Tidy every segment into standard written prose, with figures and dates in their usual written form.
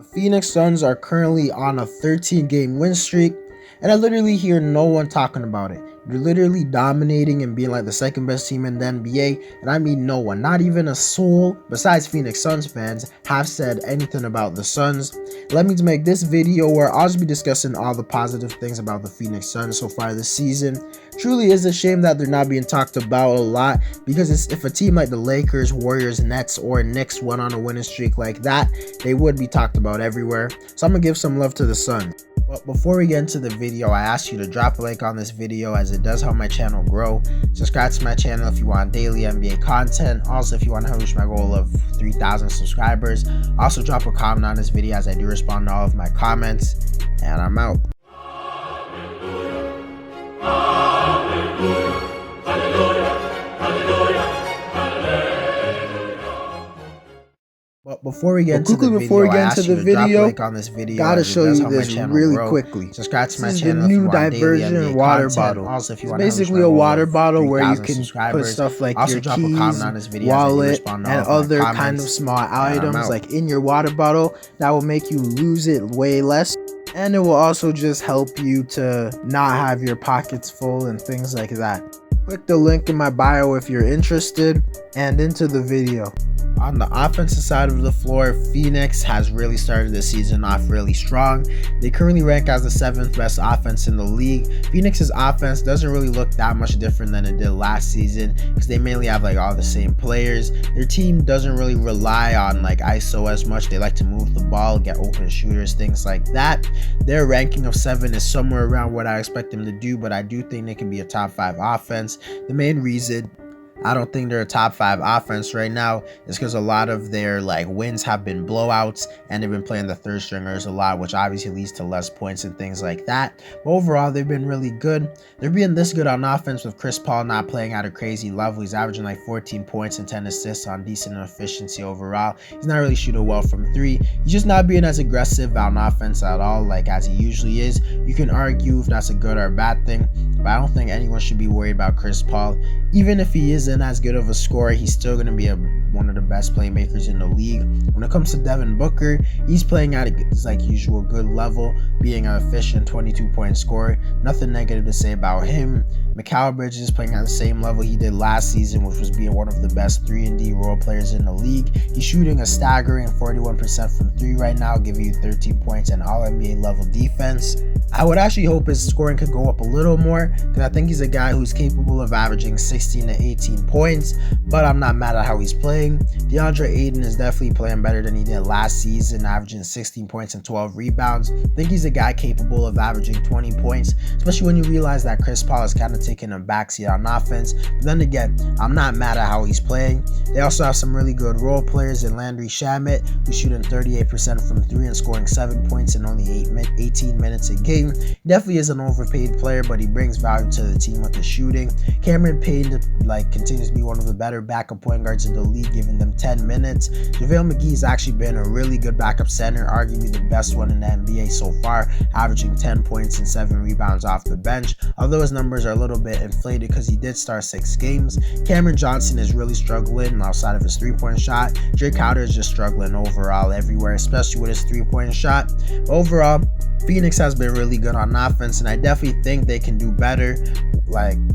The Phoenix Suns are currently on a 13-game win streak, and I literally hear no one talking about it. They're literally dominating and being like the second best team in the NBA, and I mean no one, not even a soul besides Phoenix Suns fans, have said anything about the Suns. Let me make this video where I'll just be discussing all the positive things about the Phoenix Suns so far this season. Truly is a shame that they're not being talked about a lot, because if a team like the Lakers, Warriors, Nets, or Knicks went on a winning streak like that, they would be talked about everywhere. So I'm gonna give some love to the Suns. But before we get into the video, I ask you to drop a like on this video as it does help my channel grow. Subscribe to my channel if you want daily NBA content. Also, if you want to reach my goal of 3,000 subscribers. Also, drop a comment on this video as I do respond to all of my comments. And I'm out. But before we get into the video, like on this video, gotta show you this really quickly. Subscribe to my channel. This is the new diversion water bottle. Also, if you want basically a water bottle where you can put stuff like your keys, wallet, and other kind of small items like in your water bottle that will make you lose it way less. And it will also just help you to not have your pockets full and things like that. Click the link in my bio if you're interested, and into the video. On the offensive side of the floor, Phoenix has really started the season off really strong. They currently rank as the 7th best offense in the league. Phoenix's offense doesn't really look that much different than it did last season because they mainly have like all the same players. Their team doesn't really rely on like ISO as much. They like to move the ball, get open shooters, things like that. Their ranking of 7 is somewhere around what I expect them to do, but I do think they can be a top 5 offense. The main reason I don't think they're a top 5 offense right now is because a lot of their like wins have been blowouts and they've been playing the third stringers a lot, which obviously leads to less points and things like that. But overall, they've been really good. They're being this good on offense with Chris Paul not playing at a crazy level. He's averaging like 14 points and 10 assists on decent efficiency overall. He's not really shooting well from 3. He's just not being as aggressive on offense at all like as he usually is. You can argue if that's a good or a bad thing, but I don't think anyone should be worried about Chris Paul. Even if he isn't as good of a scorer, he's still going to be one of the best playmakers in the league. When it comes to Devin Booker, he's playing at his like usual good level, being an efficient 22-point scorer. Nothing negative to say about him. Mikal Bridges is playing at the same level he did last season, which was being one of the best 3-and-D role players in the league. He's shooting a staggering 41% from 3 right now, giving you 13 points and all-NBA level defense. I would actually hope his scoring could go up a little more because I think he's a guy who's capable of averaging 16 to 18 points, but I'm not mad at how he's playing. DeAndre Ayton is definitely playing better than he did last season, averaging 16 points and 12 rebounds. I think he's a guy capable of averaging 20 points, especially when you realize that Chris Paul is kind of taking a backseat on offense. But then again, I'm not mad at how he's playing. They also have some really good role players in Landry Shamet, who's shooting 38% from 3 and scoring 7 points in only 18 minutes a game. He definitely is an overpaid player, but he brings value to the team with the shooting. Cameron Payne continues to be one of the better backup point guards in the league, giving them 10 minutes. JaVale McGee's actually been a really good backup center, arguably the best one in the NBA so far, averaging 10 points and 7 rebounds off the bench. Although his numbers are a little bit inflated because he did start 6 games. Cameron Johnson is really struggling outside of his 3-point shot. Drake Crowder is just struggling overall everywhere, especially with his 3-point shot. Overall, Phoenix has been really good on offense, and I definitely think they can do better.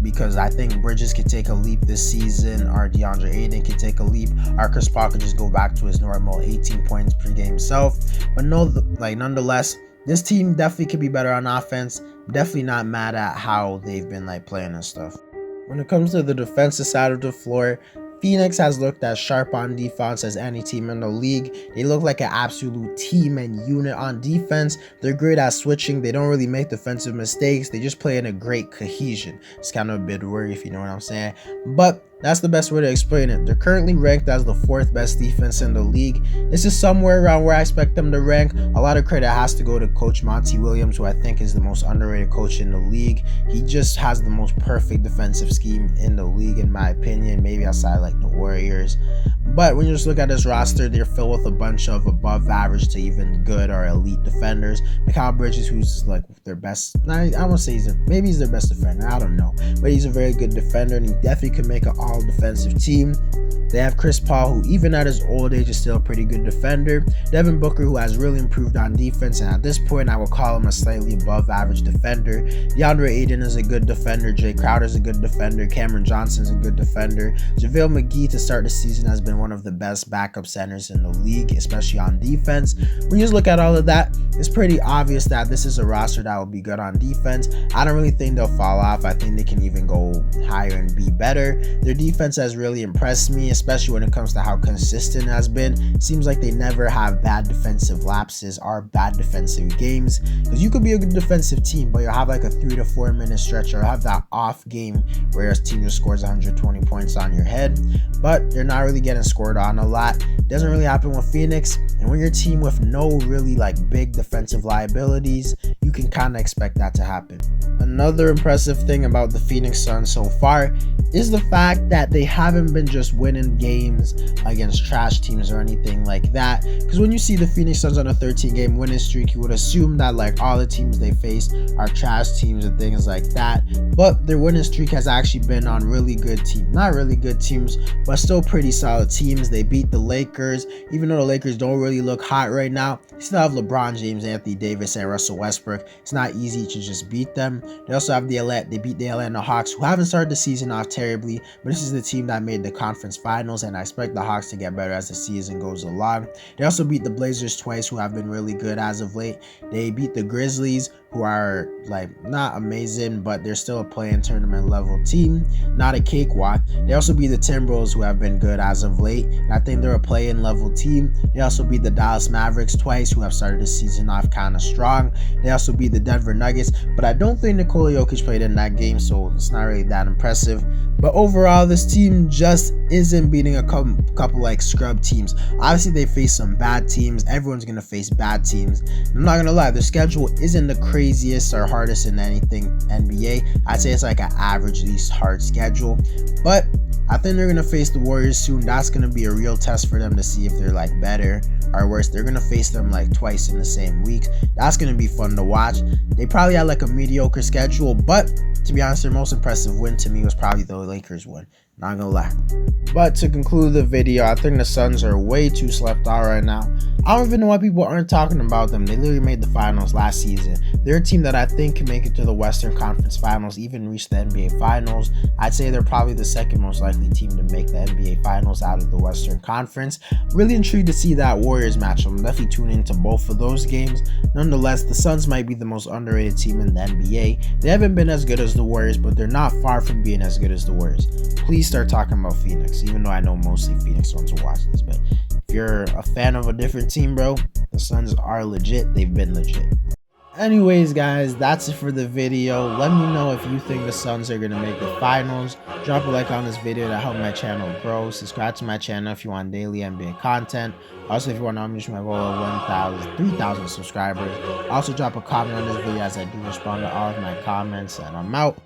Because I think Bridges could take a leap this season, or DeAndre Ayton could take a leap, or Chris Paul could just go back to his normal 18 points per game self. But nonetheless, this team definitely could be better on offense. Definitely not mad at how they've been playing and stuff. When it comes to the defensive side of the floor, Phoenix has looked as sharp on defense as any team in the league. They look like an absolute team and unit on defense. They're great at switching. They don't really make defensive mistakes. They just play in a great cohesion. It's kind of a bit wordy if you know what I'm saying. But that's the best way to explain it. They're currently ranked as the 4th best defense in the league. This is somewhere around where I expect them to rank. A lot of credit has to go to Coach Monty Williams, who I think is the most underrated coach in the league. He just has the most perfect defensive scheme in the league, in my opinion, maybe outside like the Warriors. But when you just look at this roster, they're filled with a bunch of above average to even good or elite defenders. Mikal Bridges, who's like their best, I won't say he's their best defender, I don't know, but he's a very good defender, and he definitely could make an all defensive team. They have Chris Paul, who even at his old age is still a pretty good defender. Devin Booker, who has really improved on defense, and at this point I will call him a slightly above average defender. DeAndre Ayton is a good defender. Jay Crowder is a good defender. Cameron Johnson is a good defender. JaVale McGee to start the season has been one of the best backup centers in the league, especially on defense. When you just look at all of that, it's pretty obvious that this is a roster that will be good on defense. I don't really think they'll fall off. I think they can even go higher and be better. Their defense has really impressed me, especially when it comes to how consistent it has been. Seems like they never have bad defensive lapses or bad defensive games, because you could be a good defensive team, but you'll have like a 3 to 4 minute stretch or have that off game where a team just scores 120 points on your head, but they're not really getting scored on a lot. It doesn't really happen with Phoenix, and when you're a team with no really like big defensive liabilities, you can kind of expect that to happen. Another impressive thing about the Phoenix Suns so far is the fact that they haven't been just winning games against trash teams or anything like that, because when you see the Phoenix Suns on a 13-game winning streak, you would assume that like all the teams they face are trash teams and things like that, but their winning streak has actually been on really good teams. Not really good teams, but still pretty solid teams. They beat the Lakers, even though the Lakers don't really look hot right now. You still have LeBron James, Anthony Davis, and Russell Westbrook. It's not easy to just beat them. They also have they beat the Atlanta Hawks, who haven't started the season off terribly, but this is the team that made the conference finals, and I expect the Hawks to get better as the season goes along. They also beat the Blazers twice, who have been really good as of late. They beat the Grizzlies, who are like not amazing, but they're still a play-in tournament level team, not a cakewalk. They also beat the Timberwolves, who have been good as of late, and I think they're a play-in level team. They also beat the Dallas Mavericks twice, who have started the season off kind of strong. They also beat the Denver Nuggets, but I don't think Nikola Jokic played in that game, so it's not really that impressive. But overall, this team just isn't beating a couple like scrub teams. Obviously, they face some bad teams. Everyone's going to face bad teams. I'm not going to lie, their schedule isn't the craziest or hardest in anything NBA. I'd say it's like an average, least hard schedule. But I think they're going to face the Warriors soon. That's going to be a real test for them to see if they're like better or worse. They're going to face them like twice in the same week. That's going to be fun to watch. They probably had like a mediocre schedule, but to be honest, their most impressive win to me was probably the Lakers win. Not gonna lie. But to conclude the video, I think the Suns are way too slept out right now. I don't even know why people aren't talking about them. They literally made the finals last season. They're a team that I think can make it to the Western Conference Finals, even reach the NBA Finals. I'd say they're probably the second most likely team to make the NBA Finals out of the Western Conference. Really intrigued to see that Warriors matchup. I'm definitely tuning into both of those games. Nonetheless, the Suns might be the most underrated team in the NBA. They haven't been as good as the Warriors, but they're not far from being as good as the Warriors. Please start talking about Phoenix, even though I know mostly Phoenix fans will watch this, but if you're a fan of a different team, bro, the Suns are legit. They've been legit. Anyways, guys, that's it for the video. Let me know if you think the Suns are going to make the finals. Drop a like on this video to help my channel grow. Subscribe to my channel if you want daily NBA content. Also, if you want to reach my goal of 3,000 subscribers. Also, drop a comment on this video as I do respond to all of my comments. And I'm out.